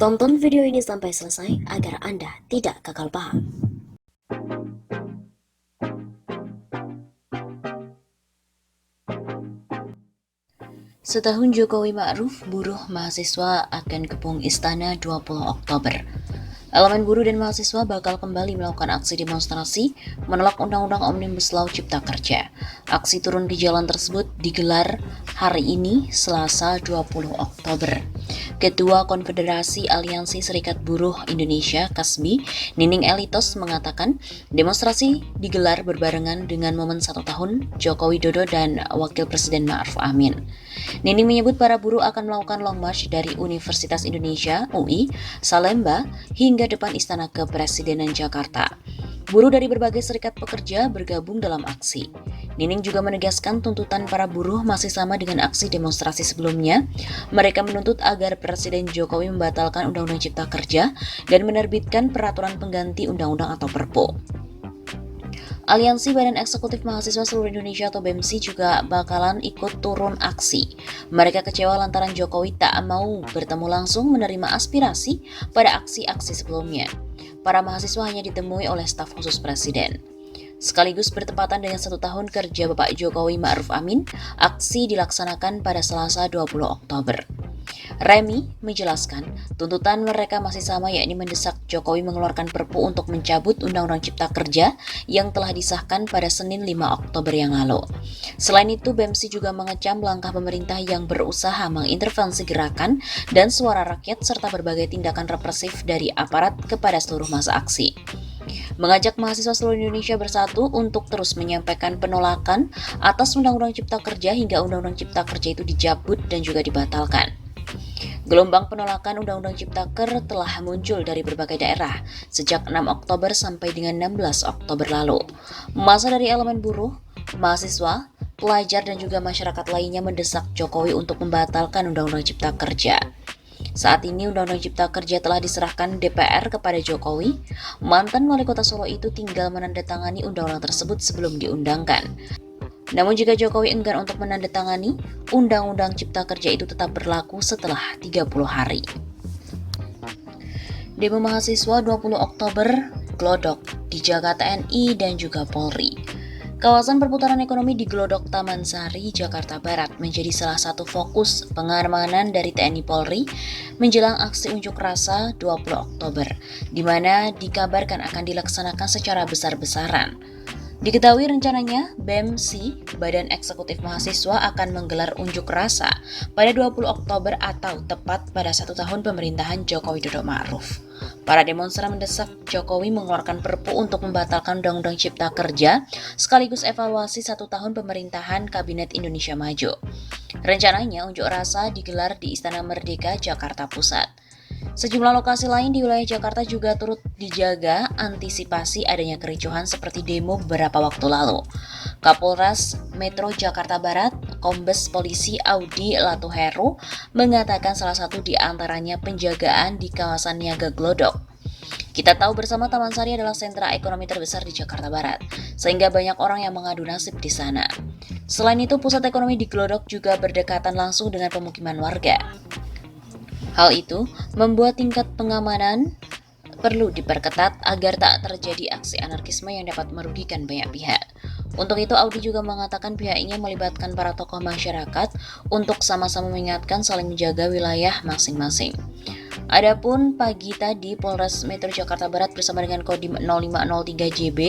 Tonton video ini sampai selesai agar Anda tidak gagal paham. Setahun Jokowi Ma'ruf, buruh mahasiswa akan kepung Istana 20 Oktober. Elemen buruh dan mahasiswa bakal kembali melakukan aksi demonstrasi menolak Undang-Undang Omnibus Law Cipta Kerja. Aksi turun di jalan tersebut digelar hari ini, Selasa 20 Oktober. Ketua Konfederasi Aliansi Serikat Buruh Indonesia (KASBI), Nining Elitos mengatakan demonstrasi digelar berbarengan dengan momen 1 tahun Joko Widodo dan Wakil Presiden Ma'ruf Amin. Nining menyebut para buruh akan melakukan long march dari Universitas Indonesia (UI), Salemba, hingga depan Istana Kepresidenan Jakarta. Buruh dari berbagai serikat pekerja bergabung dalam aksi. Nining juga menegaskan tuntutan para buruh masih sama dengan aksi demonstrasi sebelumnya. Mereka menuntut agar Presiden Jokowi membatalkan Undang-Undang Cipta Kerja dan menerbitkan peraturan pengganti undang-undang atau Perpu. Aliansi Badan Eksekutif Mahasiswa Seluruh Indonesia atau BEMSI juga bakalan ikut turun aksi. Mereka kecewa lantaran Jokowi tak mau bertemu langsung menerima aspirasi pada aksi-aksi sebelumnya. Para mahasiswa hanya ditemui oleh staf khusus Presiden. Sekaligus bertepatan dengan 1 tahun kerja Bapak Jokowi Ma'ruf Amin, aksi dilaksanakan pada Selasa 20 Oktober. Remi menjelaskan tuntutan mereka masih sama, yakni mendesak Jokowi mengeluarkan Perpu untuk mencabut Undang-Undang Cipta Kerja yang telah disahkan pada Senin 5 Oktober yang lalu. Selain itu, BEMSI juga mengecam langkah pemerintah yang berusaha mengintervensi gerakan dan suara rakyat serta berbagai tindakan represif dari aparat kepada seluruh massa aksi. Mengajak mahasiswa seluruh Indonesia bersatu untuk terus menyampaikan penolakan atas Undang-Undang Cipta Kerja hingga Undang-Undang Cipta Kerja itu dicabut dan juga dibatalkan. Gelombang penolakan Undang-Undang Ciptaker telah muncul dari berbagai daerah sejak 6 Oktober sampai dengan 16 Oktober lalu. Massa dari elemen buruh, mahasiswa, pelajar dan juga masyarakat lainnya mendesak Jokowi untuk membatalkan Undang-Undang Cipta Kerja. Saat ini Undang-Undang Cipta Kerja telah diserahkan DPR kepada Jokowi. Mantan Wali Kota Solo itu tinggal menandatangani undang-undang tersebut sebelum diundangkan. Namun jika Jokowi enggan untuk menandatangani, Undang-Undang Cipta Kerja itu tetap berlaku setelah 30 hari. Demo mahasiswa 20 Oktober Glodok dijaga TNI dan juga Polri. Kawasan perputaran ekonomi di Glodok Taman Sari, Jakarta Barat menjadi salah satu fokus pengamanan dari TNI Polri menjelang aksi unjuk rasa 20 Oktober, di mana dikabarkan akan dilaksanakan secara besar-besaran. Diketahui rencananya BEMSI, Badan Eksekutif Mahasiswa, akan menggelar unjuk rasa pada 20 Oktober atau tepat pada 1 tahun pemerintahan Joko Widodo Ma'ruf. Para demonstran mendesak Jokowi mengeluarkan Perpu untuk membatalkan Undang-Undang Cipta Kerja sekaligus evaluasi 1 tahun pemerintahan Kabinet Indonesia Maju. Rencananya unjuk rasa digelar di Istana Merdeka, Jakarta Pusat. Sejumlah lokasi lain di wilayah Jakarta juga turut dijaga antisipasi adanya kericuhan seperti demo beberapa waktu lalu. Kapolres Metro Jakarta Barat, Kombes Polisi Audi Latuheru, mengatakan salah satu di antaranya penjagaan di kawasan Niaga Glodok. Kita tahu bersama Taman Sari adalah sentra ekonomi terbesar di Jakarta Barat, sehingga banyak orang yang mengadu nasib di sana. Selain itu, pusat ekonomi di Glodok juga berdekatan langsung dengan pemukiman warga. Hal itu membuat tingkat pengamanan perlu diperketat agar tak terjadi aksi anarkisme yang dapat merugikan banyak pihak. Untuk itu, Audi juga mengatakan pihaknya melibatkan para tokoh masyarakat untuk sama-sama mengingatkan saling menjaga wilayah masing-masing. Adapun pagi tadi, Polres Metro Jakarta Barat bersama dengan Kodim 0503 JB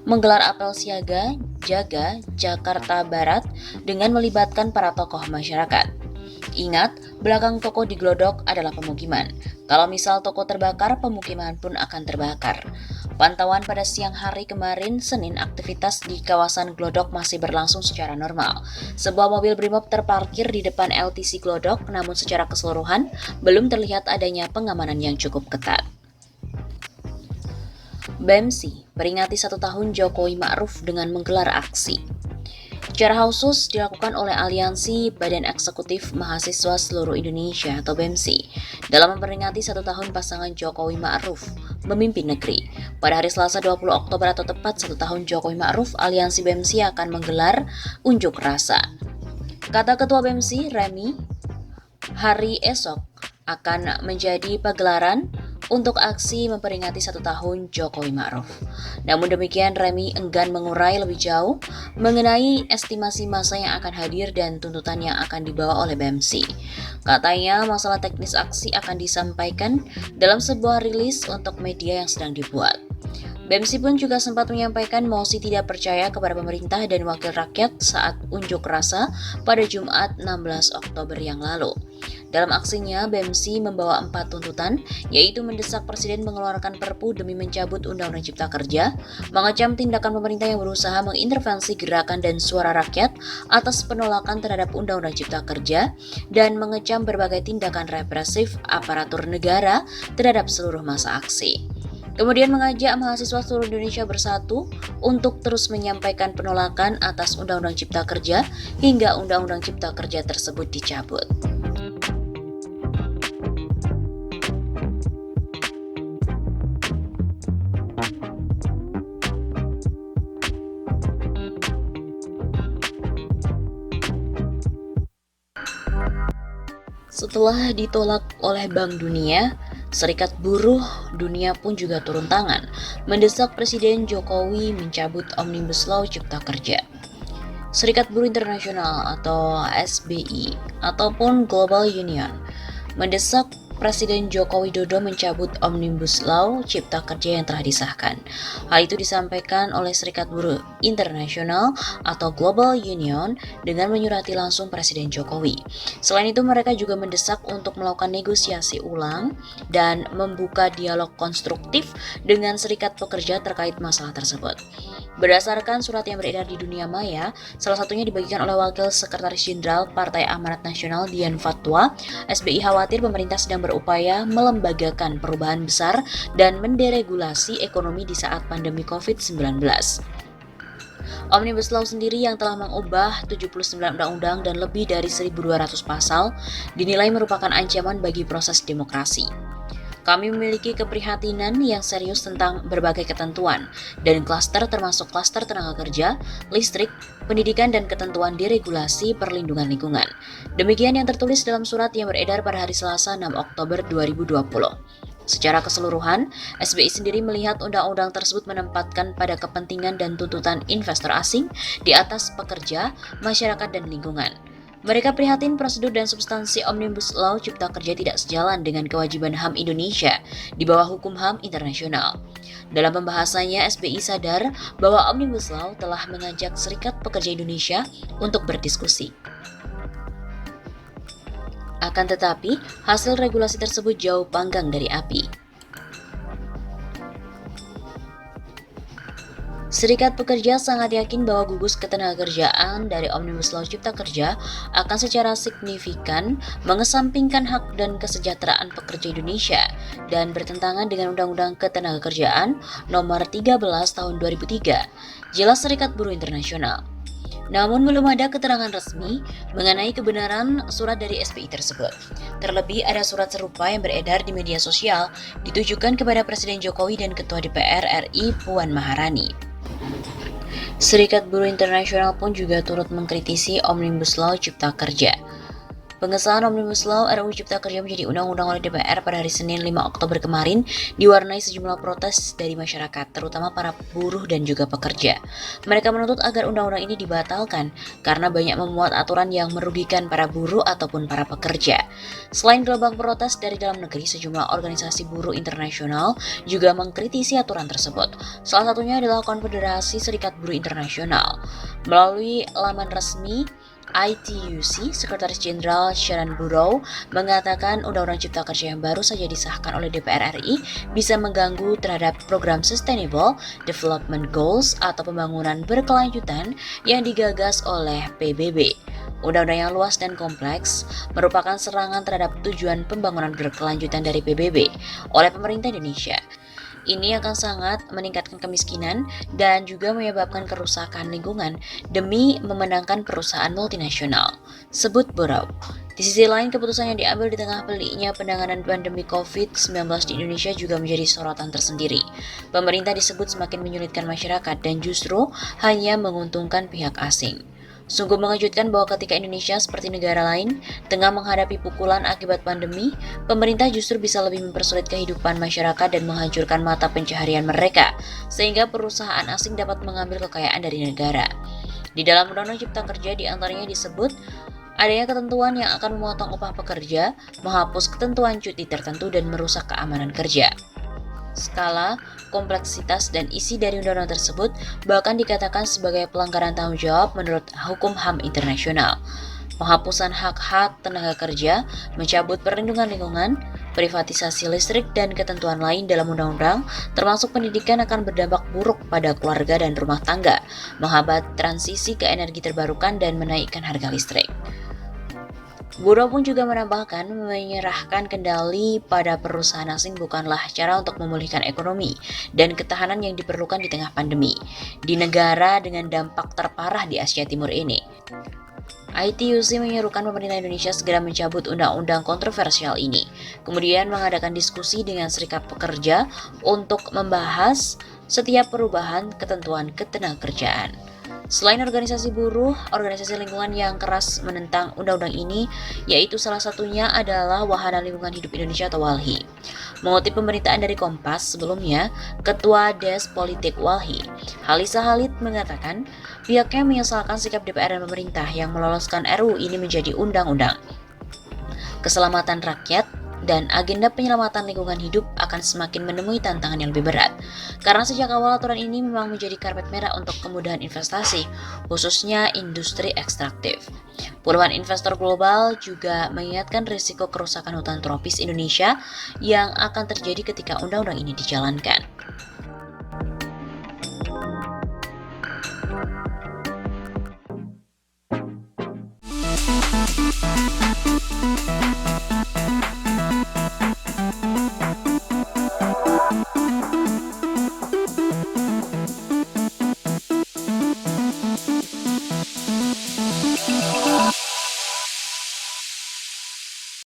menggelar apel siaga jaga Jakarta Barat dengan melibatkan para tokoh masyarakat. Ingat, belakang toko di Glodok adalah pemukiman. Kalau misal toko terbakar, pemukiman pun akan terbakar. Pantauan pada siang hari kemarin, Senin, aktivitas di kawasan Glodok masih berlangsung secara normal. Sebuah mobil Brimob terparkir di depan LTC Glodok, namun secara keseluruhan belum terlihat adanya pengamanan yang cukup ketat. BEMSI peringati 1 tahun Jokowi Ma'ruf dengan menggelar aksi. Secara khusus dilakukan oleh Aliansi Badan Eksekutif Mahasiswa Seluruh Indonesia atau BEMSI dalam memperingati 1 tahun pasangan Jokowi Ma'ruf memimpin negeri. Pada hari Selasa 20 Oktober atau tepat 1 tahun Jokowi Ma'ruf, Aliansi BEMSI akan menggelar unjuk rasa. Kata Ketua BEMSI, Remi, hari esok akan menjadi pagelaran untuk aksi memperingati 1 tahun Jokowi Ma'ruf. Namun demikian, Remi enggan mengurai lebih jauh mengenai estimasi masa yang akan hadir dan tuntutan yang akan dibawa oleh BEMSI. Katanya, masalah teknis aksi akan disampaikan dalam sebuah rilis untuk media yang sedang dibuat. BEMSI pun juga sempat menyampaikan mosi tidak percaya kepada pemerintah dan wakil rakyat saat unjuk rasa pada Jumat 16 Oktober yang lalu. Dalam aksinya, BEMSI membawa 4 tuntutan, yaitu mendesak Presiden mengeluarkan Perpu demi mencabut Undang-Undang Cipta Kerja, mengecam tindakan pemerintah yang berusaha mengintervensi gerakan dan suara rakyat atas penolakan terhadap Undang-Undang Cipta Kerja, dan mengecam berbagai tindakan represif aparatur negara terhadap seluruh masa aksi. Kemudian mengajak mahasiswa seluruh Indonesia bersatu untuk terus menyampaikan penolakan atas Undang-Undang Cipta Kerja hingga Undang-Undang Cipta Kerja tersebut dicabut. Setelah ditolak oleh Bank Dunia, Serikat Buruh Dunia pun juga turun tangan, mendesak Presiden Jokowi mencabut Omnibus Law Cipta Kerja. Serikat Buruh Internasional atau SBI ataupun Global Union mendesak Presiden Joko Widodo mencabut Omnibus Law Cipta Kerja yang telah disahkan. Hal itu disampaikan oleh Serikat Buruh Internasional atau Global Union dengan menyurati langsung Presiden Jokowi. Selain itu, mereka juga mendesak untuk melakukan negosiasi ulang dan membuka dialog konstruktif dengan serikat pekerja terkait masalah tersebut. Berdasarkan surat yang beredar di dunia maya, salah satunya dibagikan oleh Wakil Sekretaris Jenderal Partai Amanat Nasional Dian Fatwa, SBI khawatir pemerintah sedang berupaya melembagakan perubahan besar dan menderegulasi ekonomi di saat pandemi COVID-19. Omnibus Law sendiri yang telah mengubah 79 undang-undang dan lebih dari 1.200 pasal dinilai merupakan ancaman bagi proses demokrasi. Kami memiliki keprihatinan yang serius tentang berbagai ketentuan dan klaster termasuk klaster tenaga kerja, listrik, pendidikan, dan ketentuan deregulasi perlindungan lingkungan. Demikian yang tertulis dalam surat yang beredar pada hari Selasa 6 Oktober 2020. Secara keseluruhan, SBI sendiri melihat undang-undang tersebut menempatkan pada kepentingan dan tuntutan investor asing di atas pekerja, masyarakat, dan lingkungan. Mereka prihatin prosedur dan substansi Omnibus Law Cipta Kerja tidak sejalan dengan kewajiban HAM Indonesia di bawah hukum HAM internasional. Dalam pembahasannya, SBI sadar bahwa Omnibus Law telah mengajak Serikat Pekerja Indonesia untuk berdiskusi. Akan tetapi, hasil regulasi tersebut jauh panggang dari api. Serikat pekerja sangat yakin bahwa gugus ketenagakerjaan dari Omnibus Law Cipta Kerja akan secara signifikan mengesampingkan hak dan kesejahteraan pekerja Indonesia dan bertentangan dengan Undang-Undang Ketenagakerjaan Nomor 13 Tahun 2003, jelas Serikat Buruh Internasional. Namun belum ada keterangan resmi mengenai kebenaran surat dari SBI tersebut. Terlebih ada surat serupa yang beredar di media sosial ditujukan kepada Presiden Jokowi dan Ketua DPR RI Puan Maharani. Serikat Buruh Internasional pun juga turut mengkritisi Omnibus Law Cipta Kerja. Pengesahan Omnibus Law RUU Cipta Kerja menjadi undang-undang oleh DPR pada hari Senin 5 Oktober kemarin diwarnai sejumlah protes dari masyarakat, terutama para buruh dan juga pekerja. Mereka menuntut agar undang-undang ini dibatalkan karena banyak memuat aturan yang merugikan para buruh ataupun para pekerja. Selain gelombang protes dari dalam negeri, sejumlah organisasi buruh internasional juga mengkritisi aturan tersebut. Salah satunya adalah Konfederasi Serikat Buruh Internasional. Melalui laman resmi ITUC, Sekretaris Jenderal Sharon Burrow mengatakan Undang-Undang Cipta Kerja yang baru saja disahkan oleh DPR RI bisa mengganggu terhadap program Sustainable Development Goals atau pembangunan berkelanjutan yang digagas oleh PBB. Undang-undang yang luas dan kompleks merupakan serangan terhadap tujuan pembangunan berkelanjutan dari PBB oleh pemerintah Indonesia. Ini akan sangat meningkatkan kemiskinan dan juga menyebabkan kerusakan lingkungan demi memenangkan perusahaan multinasional, sebut Burrow. Di sisi lain, keputusan yang diambil di tengah peliknya penanganan pandemi COVID-19 di Indonesia juga menjadi sorotan tersendiri. Pemerintah disebut semakin menyulitkan masyarakat dan justru hanya menguntungkan pihak asing. Sungguh mengejutkan bahwa ketika Indonesia seperti negara lain tengah menghadapi pukulan akibat pandemi, pemerintah justru bisa lebih mempersulit kehidupan masyarakat dan menghancurkan mata pencaharian mereka, sehingga perusahaan asing dapat mengambil kekayaan dari negara. Di dalam Undang-Undang Cipta Kerja diantaranya disebut adanya ketentuan yang akan memotong upah pekerja, menghapus ketentuan cuti tertentu, dan merusak keamanan kerja. Skala, kompleksitas, dan isi dari undang-undang tersebut bahkan dikatakan sebagai pelanggaran tanggung jawab menurut hukum HAM internasional. Penghapusan hak-hak tenaga kerja, mencabut perlindungan lingkungan, privatisasi listrik, dan ketentuan lain dalam undang-undang, termasuk pendidikan akan berdampak buruk pada keluarga dan rumah tangga, menghambat transisi ke energi terbarukan, dan menaikkan harga listrik. Buruh pun juga menambahkan menyerahkan kendali pada perusahaan asing bukanlah cara untuk memulihkan ekonomi dan ketahanan yang diperlukan di tengah pandemi di negara dengan dampak terparah di Asia Timur ini. ITUC menyerukan pemerintah Indonesia segera mencabut undang-undang kontroversial ini, kemudian mengadakan diskusi dengan serikat pekerja untuk membahas setiap perubahan ketentuan ketenagakerjaan. Selain organisasi buruh, organisasi lingkungan yang keras menentang undang-undang ini, yaitu salah satunya adalah Wahana Lingkungan Hidup Indonesia atau WALHI. Mengutip pemberitaan dari Kompas sebelumnya, Ketua Des Politik WALHI, Halisa Halid mengatakan pihaknya menyesalkan sikap DPR dan pemerintah yang meloloskan RUU ini menjadi undang-undang. Keselamatan rakyat dan agenda penyelamatan lingkungan hidup akan semakin menemui tantangan yang lebih berat. Karena sejak awal aturan ini memang menjadi karpet merah untuk kemudahan investasi, khususnya industri ekstraktif. Puluhan investor global juga mengingatkan risiko kerusakan hutan tropis Indonesia yang akan terjadi ketika undang-undang ini dijalankan.